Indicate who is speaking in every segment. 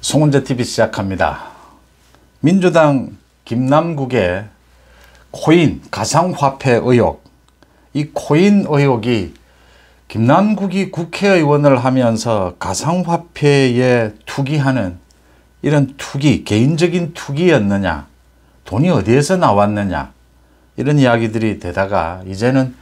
Speaker 1: 송은재 TV 시작합니다. 민주당 김남국의 코인 가상화폐 의혹, 이 코인 의혹이 김남국이 국회의원을 하면서 가상화폐에 투기하는 이런 투기, 개인적인 투기였느냐, 돈이 어디에서 나왔느냐, 이런 이야기들이 되다가 이제는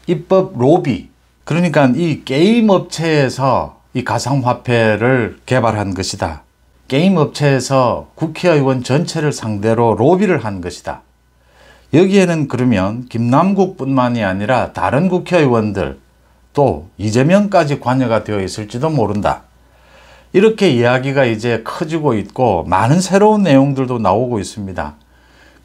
Speaker 1: 입법 로비, 그러니까 이 게임 업체에서 이 가상화폐를 개발한 것이다. 게임 업체에서 국회의원 전체를 상대로 로비를 한 것이다. 여기에는 그러면 김남국뿐만이 아니라 다른 국회의원들 또 이재명까지 관여가 되어 있을지도 모른다. 이렇게 이야기가 이제 커지고 있고 많은 새로운 내용들도 나오고 있습니다.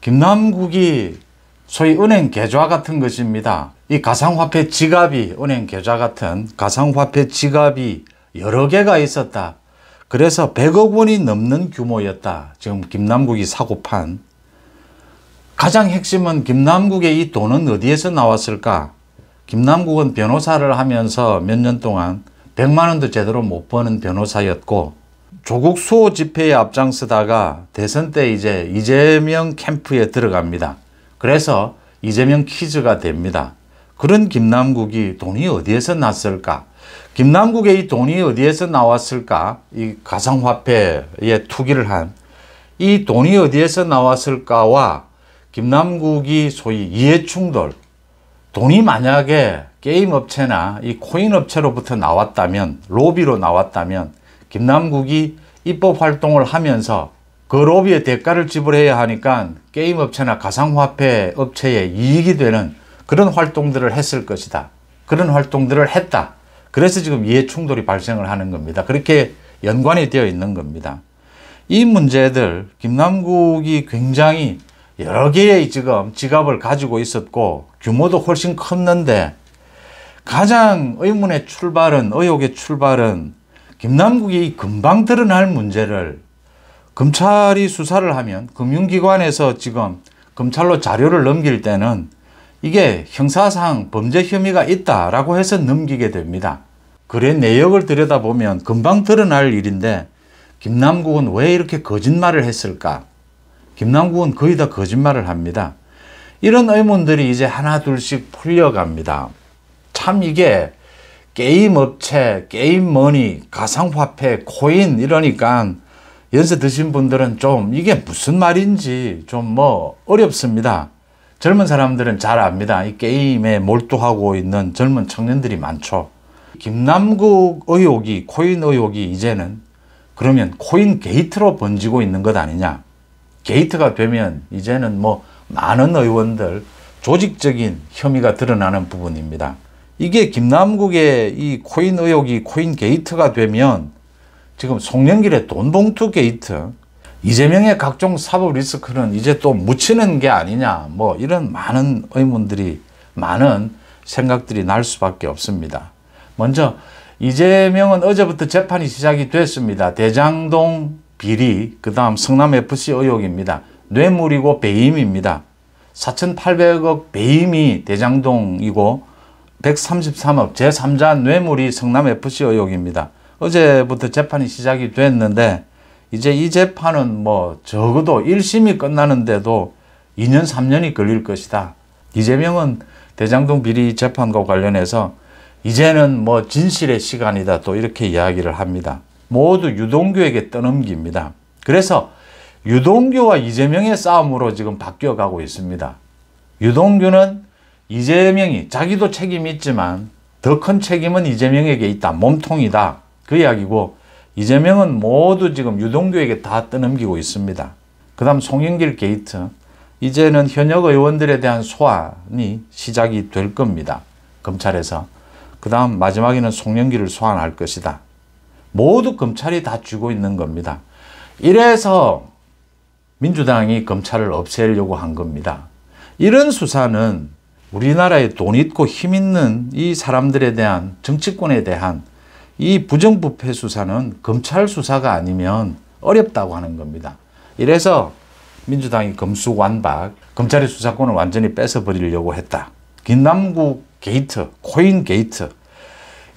Speaker 1: 김남국이 소위 은행 계좌 같은 것입니다. 이 가상화폐 지갑이, 은행 계좌 같은 가상화폐 지갑이 여러 개가 있었다. 그래서 100억 원이 넘는 규모였다. 지금 김남국이 사고판. 가장 핵심은 김남국의 이 돈은 어디에서 나왔을까? 김남국은 변호사를 하면서 몇 년 동안 100만 원도 제대로 못 버는 변호사였고, 조국 수호 집회에 앞장서다가 대선 때 이제 이재명 캠프에 들어갑니다. 그래서 이재명 퀴즈가 됩니다. 그런 김남국이 돈이 어디에서 났을까? 김남국의 이 돈이 어디에서 나왔을까? 이 가상화폐에 투기를 한 이 돈이 어디에서 나왔을까와 김남국이 소위 이해충돌, 돈이 만약에 게임 업체나 이 코인 업체로부터 나왔다면, 로비로 나왔다면 김남국이 입법 활동을 하면서 그 로비의 대가를 지불해야 하니까 게임 업체나 가상화폐 업체에 이익이 되는 그런 활동들을 했을 것이다. 그런 활동들을 했다. 그래서 지금 이해충돌이 발생을 하는 겁니다. 그렇게 연관이 되어 있는 겁니다. 이 문제들, 김남국이 굉장히 여러 개의 지금 지갑을 가지고 있었고 규모도 훨씬 컸는데, 가장 의문의 출발은, 의혹의 출발은 김남국이 금방 드러날 문제를 검찰이 수사를 하면, 금융기관에서 지금 검찰로 자료를 넘길 때는 이게 형사상 범죄 혐의가 있다라고 해서 넘기게 됩니다. 그래 내역을 들여다보면 금방 드러날 일인데 김남국은 왜 이렇게 거짓말을 했을까? 김남국은 거의 다 거짓말을 합니다. 이런 의문들이 이제 하나 둘씩 풀려갑니다. 참 이게 게임 업체, 게임 머니, 가상화폐, 코인 이러니까 연세 드신 분들은 좀 이게 무슨 말인지 좀 어렵습니다. 젊은 사람들은 잘 압니다. 이 게임에 몰두하고 있는 젊은 청년들이 많죠. 김남국 의혹이, 코인 의혹이 이제는 그러면 코인 게이트로 번지고 있는 것 아니냐. 게이트가 되면 이제는 많은 의원들 조직적인 혐의가 드러나는 부분입니다. 이게 김남국의 이 코인 의혹이 코인 게이트가 되면 지금 송영길의 돈봉투 게이트, 이재명의 각종 사법 리스크는 이제 또 묻히는 게 아니냐, 이런 많은 의문들이, 많은 생각들이 날 수밖에 없습니다. 먼저 이재명은 어제부터 재판이 시작이 됐습니다. 대장동 비리, 그 다음 성남FC 의혹입니다. 뇌물이고 배임입니다. 4,800억 배임이 대장동이고 133억 제3자 뇌물이 성남FC 의혹입니다. 어제부터 재판이 시작이 됐는데 이제 이 재판은 적어도 1심이 끝나는데도 2년 3년이 걸릴 것이다. 이재명은 대장동 비리 재판과 관련해서 이제는 진실의 시간이다, 또 이렇게 이야기를 합니다. 모두 유동규에게 떠넘깁니다. 그래서 유동규와 이재명의 싸움으로 지금 바뀌어가고 있습니다. 유동규는 이재명이, 자기도 책임이 있지만 더 큰 책임은 이재명에게 있다, 몸통이다, 그 이야기고, 이재명은 모두 지금 유동규에게 다 떠넘기고 있습니다. 그 다음 송영길 게이트, 이제는 현역 의원들에 대한 소환이 시작이 될 겁니다. 검찰에서. 그 다음 마지막에는 송영길을 소환할 것이다. 모두 검찰이 다 쥐고 있는 겁니다. 이래서 민주당이 검찰을 없애려고 한 겁니다. 이런 수사는 우리나라에 돈 있고 힘 있는 이 사람들에 대한, 정치권에 대한 이 부정부패 수사는 검찰 수사가 아니면 어렵다고 하는 겁니다. 이래서 민주당이 검수완박, 검찰의 수사권을 완전히 뺏어버리려고 했다. 김남국 게이트, 코인 게이트,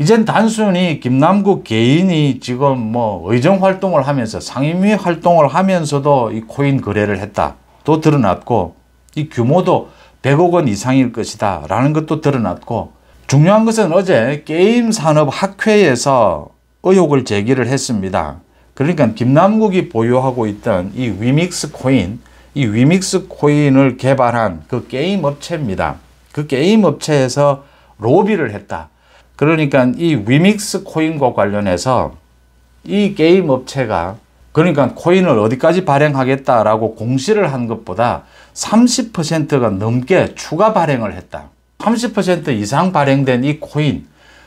Speaker 1: 이젠 단순히 김남국 개인이 지금 뭐 의정 활동을 하면서 상임위 활동을 하면서도 이 코인 거래를 했다 또 드러났고, 이 규모도 100억 원 이상일 것이다 라는 것도 드러났고, 중요한 것은 어제 게임산업학회에서 의혹을 제기를 했습니다. 그러니까 김남국이 보유하고 있던 이 위믹스 코인, 이 위믹스 코인을 개발한 그 게임 업체입니다. 그 게임 업체에서 로비를 했다. 그러니까 이 위믹스 코인과 관련해서 이 게임 업체가 그러니까 코인을 어디까지 발행하겠다라고 공시를 한 것보다 30%가 넘게 추가 발행을 했다. 30% 이상 발행된 이 코인,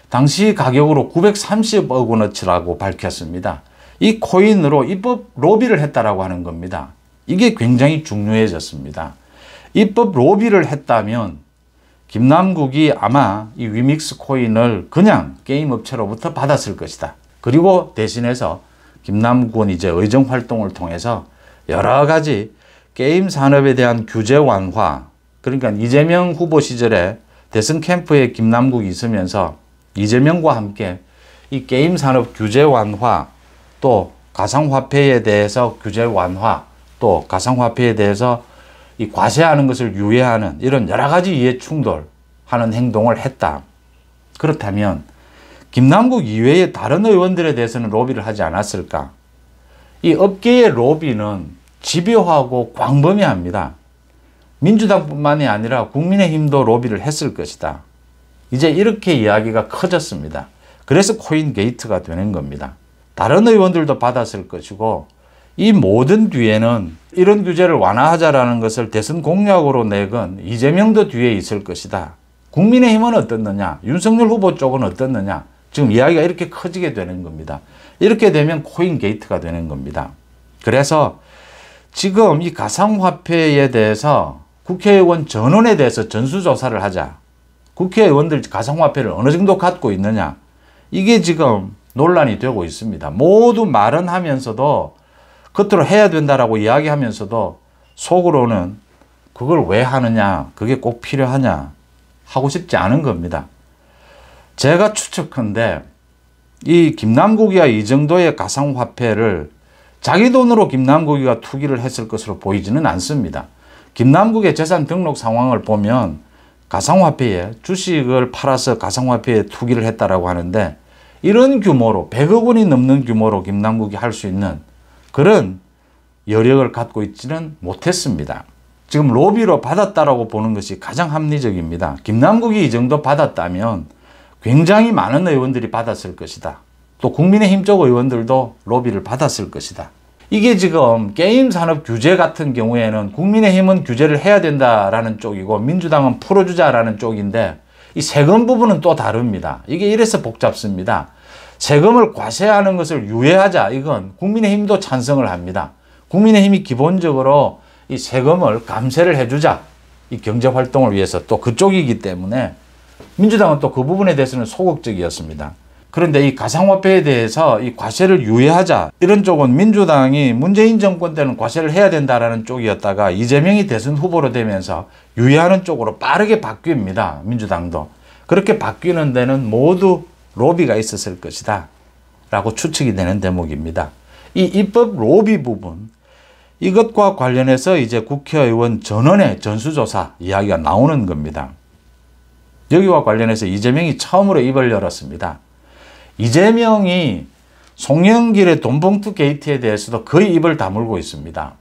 Speaker 1: 당시 가격으로 930억 원어치라고 밝혔습니다. 이 코인으로 입법 로비를 했다라고 하는 겁니다. 이게 굉장히 중요해졌습니다. 입법 로비를 했다면 김남국이 아마 이 위믹스 코인을 그냥 게임 업체로부터 받았을 것이다. 그리고 대신해서 김남국은 이제 의정 활동을 통해서 여러 가지 게임 산업에 대한 규제 완화, 그러니까 이재명 후보 시절에 대선 캠프에 김남국이 있으면서 이재명과 함께 이 게임 산업 규제 완화, 또 가상화폐에 대해서 규제 완화, 또 가상화폐에 대해서 이 과세하는 것을 유예하는 이런 여러 가지 이해 충돌하는 행동을 했다. 그렇다면 김남국 이외의 다른 의원들에 대해서는 로비를 하지 않았을까? 이 업계의 로비는 집요하고 광범위합니다. 민주당뿐만이 아니라 국민의힘도 로비를 했을 것이다. 이제 이렇게 이야기가 커졌습니다. 그래서 코인 게이트가 되는 겁니다. 다른 의원들도 받았을 것이고, 이 모든 뒤에는 이런 규제를 완화하자라는 것을 대선 공약으로 내건 이재명도 뒤에 있을 것이다. 국민의힘은 어떻느냐, 윤석열 후보 쪽은 어떻느냐, 지금 이야기가 이렇게 커지게 되는 겁니다. 이렇게 되면 코인 게이트가 되는 겁니다. 그래서 지금 이 가상화폐에 대해서 국회의원 전원에 대해서 전수조사를 하자. 국회의원들 가상화폐를 어느 정도 갖고 있느냐, 이게 지금 논란이 되고 있습니다. 모두 말은 하면서도, 겉으로 해야 된다라고 이야기하면서도 속으로는 그걸 왜 하느냐, 그게 꼭 필요하냐 하고 싶지 않은 겁니다. 제가 추측컨대 이 김남국이가 이 정도의 가상화폐를 자기 돈으로 김남국이가 투기를 했을 것으로 보이지는 않습니다. 김남국의 재산 등록 상황을 보면 가상화폐에 주식을 팔아서 가상화폐에 투기를 했다라고 하는데, 이런 규모로 100억 원이 넘는 규모로 김남국이 할 수 있는 그런 여력을 갖고 있지는 못했습니다. 지금 로비로 받았다라고 보는 것이 가장 합리적입니다. 김남국이 이 정도 받았다면 굉장히 많은 의원들이 받았을 것이다. 또 국민의힘 쪽 의원들도 로비를 받았을 것이다. 이게 지금 게임 산업 규제 같은 경우에는 국민의힘은 규제를 해야 된다라는 쪽이고 민주당은 풀어주자라는 쪽인데, 이 세금 부분은 또 다릅니다. 이게 이래서 복잡습니다. 세금을 과세하는 것을 유예하자, 이건 국민의힘도 찬성을 합니다. 국민의힘이 기본적으로 이 세금을 감세를 해주자, 이 경제활동을 위해서 또 그쪽이기 때문에 민주당은 또 그 부분에 대해서는 소극적이었습니다. 그런데 이 가상화폐에 대해서 이 과세를 유예하자, 이런 쪽은 민주당이 문재인 정권 때는 과세를 해야 된다라는 쪽이었다가 이재명이 대선 후보로 되면서 유예하는 쪽으로 빠르게 바뀝니다. 민주당도. 그렇게 바뀌는 데는 모두 로비가 있었을 것이다 라고 추측이 되는 대목입니다. 이 입법 로비 부분, 이것과 관련해서 이제 국회의원 전원의 전수조사 이야기가 나오는 겁니다. 여기와 관련해서 이재명이 처음으로 입을 열었습니다. 이재명이 송영길의 돈봉투 게이트에 대해서도 거의 입을 다물고 있습니다.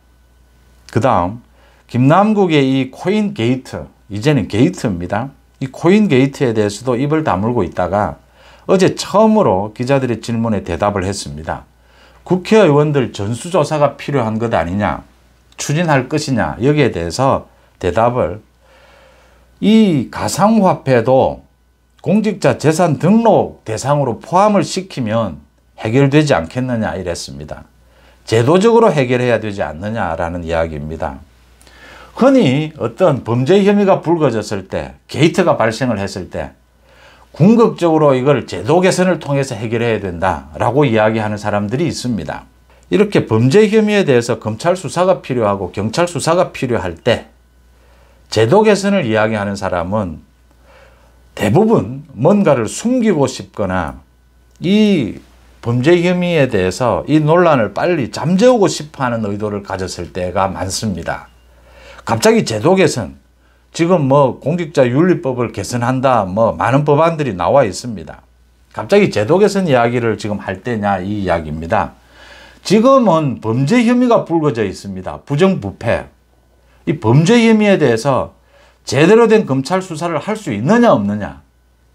Speaker 1: 그 다음 김남국의 이 코인 게이트, 이제는 게이트입니다. 이 코인 게이트에 대해서도 입을 다물고 있다가 어제 처음으로 기자들의 질문에 대답을 했습니다. 국회의원들 전수조사가 필요한 것 아니냐, 추진할 것이냐, 여기에 대해서 대답을, 이 가상화폐도 공직자 재산 등록 대상으로 포함을 시키면 해결되지 않겠느냐 이랬습니다. 제도적으로 해결해야 되지 않느냐라는 이야기입니다. 흔히 어떤 범죄 혐의가 불거졌을 때, 게이트가 발생을 했을 때 궁극적으로 이걸 제도 개선을 통해서 해결해야 된다라고 이야기하는 사람들이 있습니다. 이렇게 범죄 혐의에 대해서 검찰 수사가 필요하고 경찰 수사가 필요할 때 제도 개선을 이야기하는 사람은 대부분 뭔가를 숨기고 싶거나 이 범죄 혐의에 대해서 이 논란을 빨리 잠재우고 싶어하는 의도를 가졌을 때가 많습니다. 갑자기 제도 개선, 지금 뭐 공직자윤리법을 개선한다, 뭐 많은 법안들이 나와 있습니다. 갑자기 제도 개선 이야기를 지금 할 때냐 이 이야기입니다. 지금은 범죄 혐의가 불거져 있습니다. 부정부패. 이 범죄 혐의에 대해서 제대로 된 검찰 수사를 할 수 있느냐 없느냐.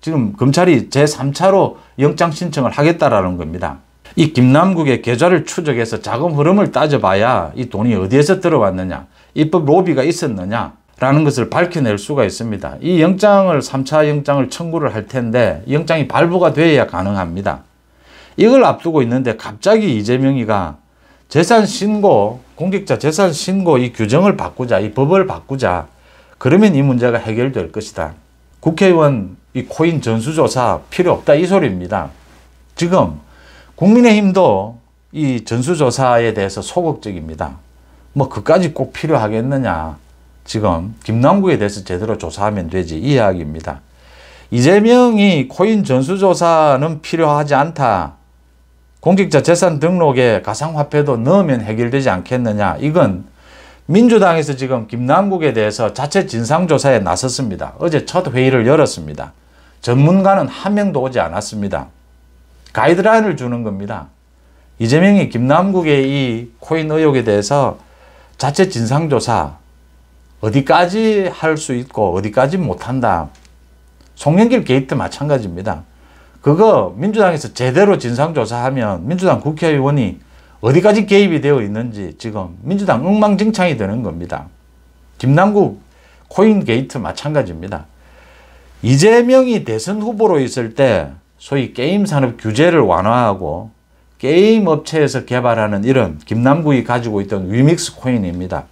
Speaker 1: 지금 검찰이 제3차로 영장 신청을 하겠다라는 겁니다. 이 김남국의 계좌를 추적해서 자금 흐름을 따져봐야 이 돈이 어디에서 들어왔느냐, 입법 로비가 있었느냐라는 것을 밝혀낼 수가 있습니다. 이 영장을 3차 영장을 청구를 할 텐데 영장이 발부가 돼야 가능합니다. 이걸 앞두고 있는데 갑자기 이재명이가 재산 신고, 공직자 재산 신고 이 규정을 바꾸자, 이 법을 바꾸자. 그러면 이 문제가 해결될 것이다. 국회의원 이 코인 전수조사 필요 없다 이 소리입니다. 지금 국민의힘도 이 전수조사에 대해서 소극적입니다. 뭐 그까지 꼭 필요하겠느냐. 지금 김남국에 대해서 제대로 조사하면 되지 이 이야기입니다. 이재명이 코인 전수조사는 필요하지 않다. 공직자 재산 등록에 가상화폐도 넣으면 해결되지 않겠느냐. 이건 민주당에서 지금 김남국에 대해서 자체 진상조사에 나섰습니다. 어제 첫 회의를 열었습니다. 전문가는 한 명도 오지 않았습니다. 가이드라인을 주는 겁니다. 이재명이 김남국의 이 코인 의혹에 대해서 자체 진상조사 어디까지 할 수 있고 어디까지 못한다. 송영길 게이트 마찬가지입니다. 그거 민주당에서 제대로 진상조사하면 민주당 국회의원이 어디까지 개입이 되어 있는지 지금 민주당 엉망진창이 되는 겁니다. 김남국 코인 게이트 마찬가지입니다. 이재명이 대선 후보로 있을 때 소위 게임 산업 규제를 완화하고 게임 업체에서 개발하는 이런 김남국이 가지고 있던 위믹스 코인입니다.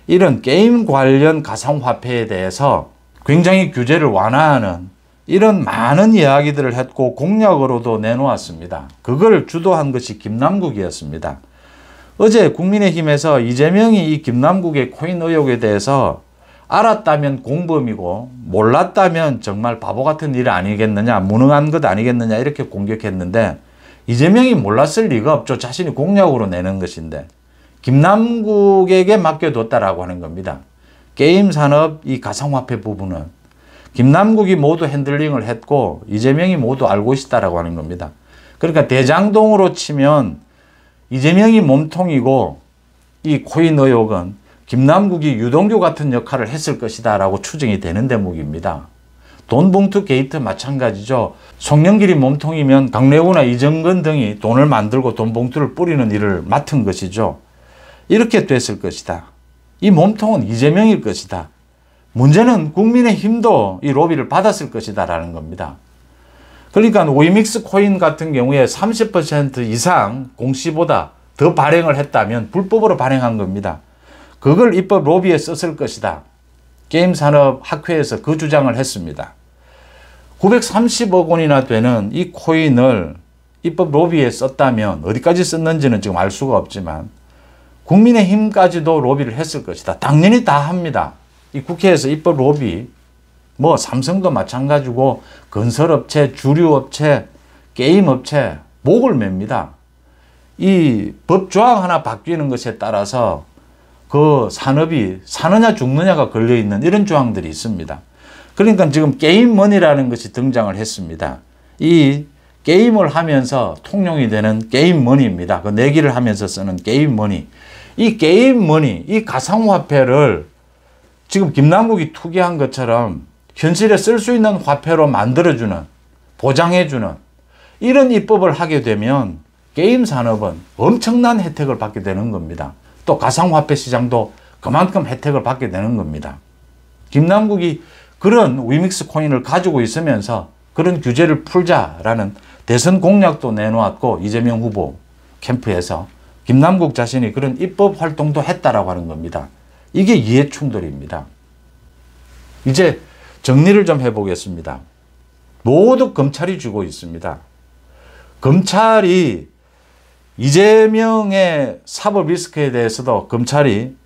Speaker 1: 이런 게임 관련 가상화폐에 대해서 굉장히 규제를 완화하는 이런 많은 이야기들을 했고 공약으로도 내놓았습니다. 그걸 주도한 것이 김남국이었습니다. 어제 국민의힘에서 이재명이 이 김남국의 코인 의혹에 대해서 알았다면 공범이고 몰랐다면 정말 바보 같은 일 아니겠느냐, 무능한 것 아니겠느냐 이렇게 공격했는데 이재명이 몰랐을 리가 없죠. 자신이 공약으로 내는 것인데 김남국에게 맡겨뒀다라고 하는 겁니다. 게임 산업 이 가상화폐 부분은 김남국이 모두 핸들링을 했고 이재명이 모두 알고 있다라고 하는 겁니다. 그러니까 대장동으로 치면 이재명이 몸통이고 이 코인 의혹은 김남국이 유동규 같은 역할을 했을 것이다 라고 추정이 되는 대목입니다. 돈봉투 게이트 마찬가지죠. 송영길이 몸통이면 강래구나 이정근 등이 돈을 만들고 돈봉투를 뿌리는 일을 맡은 것이죠. 이렇게 됐을 것이다. 이 몸통은 이재명일 것이다. 문제는 국민의힘도 이 로비를 받았을 것이다 라는 겁니다. 그러니까 위믹스 코인 같은 경우에 30% 이상 공시보다 더 발행을 했다면 불법으로 발행한 겁니다. 그걸 입법 로비에 썼을 것이다. 게임산업학회에서 그 주장을 했습니다. 930억 원이나 되는 이 코인을 입법 로비에 썼다면 어디까지 썼는지는 지금 알 수가 없지만 국민의힘까지도 로비를 했을 것이다. 당연히 다 합니다. 이 국회에서 입법 로비, 뭐 삼성도 마찬가지고 건설업체, 주류업체, 게임업체 목을 맵니다. 이 법조항 하나 바뀌는 것에 따라서 그 산업이 사느냐 죽느냐가 걸려있는 이런 조항들이 있습니다. 그러니까 지금 게임머니라는 것이 등장을 했습니다. 이 게임을 하면서 통용이 되는 게임머니입니다. 그 내기를 하면서 쓰는 게임머니. 이 게임머니, 이 가상화폐를 지금 김남국이 투기한 것처럼 현실에 쓸 수 있는 화폐로 만들어주는, 보장해주는 이런 입법을 하게 되면 게임 산업은 엄청난 혜택을 받게 되는 겁니다. 또 가상화폐 시장도 그만큼 혜택을 받게 되는 겁니다. 김남국이 그런 위믹스 코인을 가지고 있으면서 그런 규제를 풀자라는 대선 공약도 내놓았고 이재명 후보 캠프에서 김남국 자신이 그런 입법 활동도 했다라고 하는 겁니다. 이게 이해충돌입니다. 이제 정리를 좀 해보겠습니다. 모두 검찰이 쥐고 있습니다. 검찰이 이재명의 사법 리스크에 대해서도 검찰이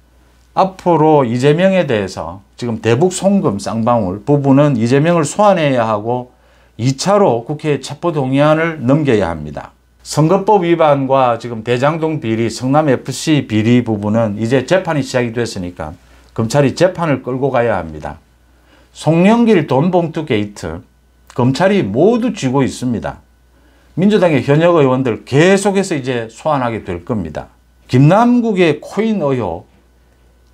Speaker 1: 앞으로 이재명에 대해서 지금 대북 송금 쌍방울 부분은 이재명을 소환해야 하고 2차로 국회에 체포동의안을 넘겨야 합니다. 선거법 위반과 지금 대장동 비리, 성남FC 비리 부분은 이제 재판이 시작이 됐으니까 검찰이 재판을 끌고 가야 합니다. 송영길 돈봉투 게이트, 검찰이 모두 쥐고 있습니다. 민주당의 현역 의원들 계속해서 이제 소환하게 될 겁니다. 김남국의 코인 의혹,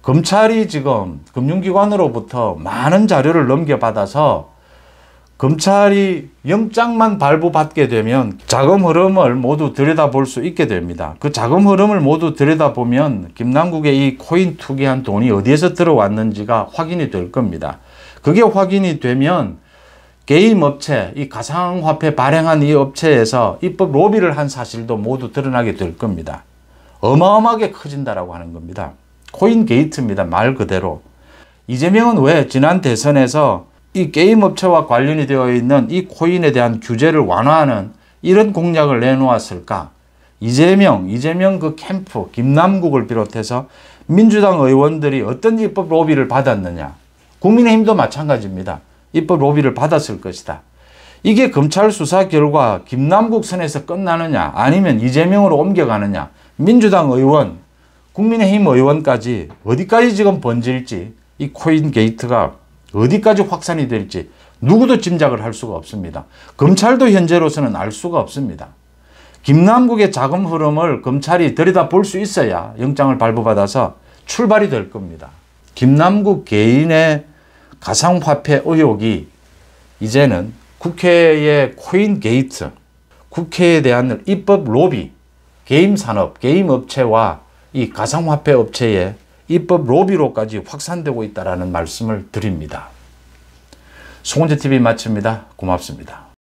Speaker 1: 검찰이 지금 금융기관으로부터 많은 자료를 넘겨받아서 검찰이 영장만 발부받게 되면 자금 흐름을 모두 들여다볼 수 있게 됩니다. 그 자금 흐름을 모두 들여다보면 김남국의 이 코인 투기한 돈이 어디에서 들어왔는지가 확인이 될 겁니다. 그게 확인이 되면 게임 업체, 이 가상화폐 발행한 이 업체에서 입법 로비를 한 사실도 모두 드러나게 될 겁니다. 어마어마하게 커진다라고 하는 겁니다. 코인 게이트입니다. 말 그대로. 이재명은 왜 지난 대선에서 이 게임 업체와 관련이 되어 있는 이 코인에 대한 규제를 완화하는 이런 공약을 내놓았을까? 이재명 그 캠프, 김남국을 비롯해서 민주당 의원들이 어떤 입법 로비를 받았느냐? 국민의힘도 마찬가지입니다. 입법 로비를 받았을 것이다. 이게 검찰 수사 결과 김남국 선에서 끝나느냐? 아니면 이재명으로 옮겨가느냐? 민주당 의원, 국민의힘 의원까지 어디까지 지금 번질지 이 코인 게이트가 어디까지 확산이 될지 누구도 짐작을 할 수가 없습니다. 검찰도 현재로서는 알 수가 없습니다. 김남국의 자금 흐름을 검찰이 들여다볼 수 있어야 영장을 발부받아서 출발이 될 겁니다. 김남국 개인의 가상화폐 의혹이 이제는 국회의 코인 게이트, 국회에 대한 입법 로비, 게임 산업, 게임 업체와 이 가상화폐 업체의 입법 로비로까지 확산되고 있다는 말씀을 드립니다. 송은재TV 마칩니다. 고맙습니다.